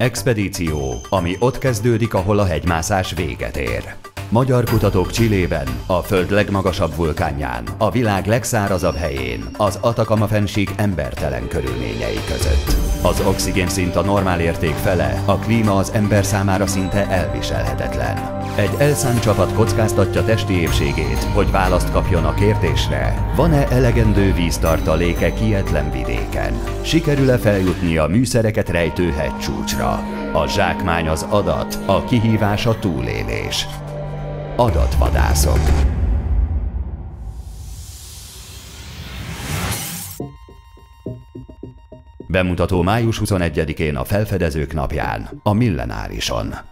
Expedíció, ami ott kezdődik, ahol a hegymászás véget ér. Magyar kutatók Chilében, a Föld legmagasabb vulkánján, a világ legszárazabb helyén, az Atacama-fennsík embertelen körülményei között. Az oxigénszint a normál érték fele, a klíma az ember számára szinte elviselhetetlen. Egy elszánt csapat kockáztatja testi épségét, hogy választ kapjon a kérdésre, van-e elegendő víztartaléke kietlen vidéken? Sikerül-e feljutni a műszereket rejtő hegycsúcsra? A zsákmány az adat, a kihívás a túlélés. Adatvadászok. Bemutató május 21-én a Felfedezők napján, a Millenárison.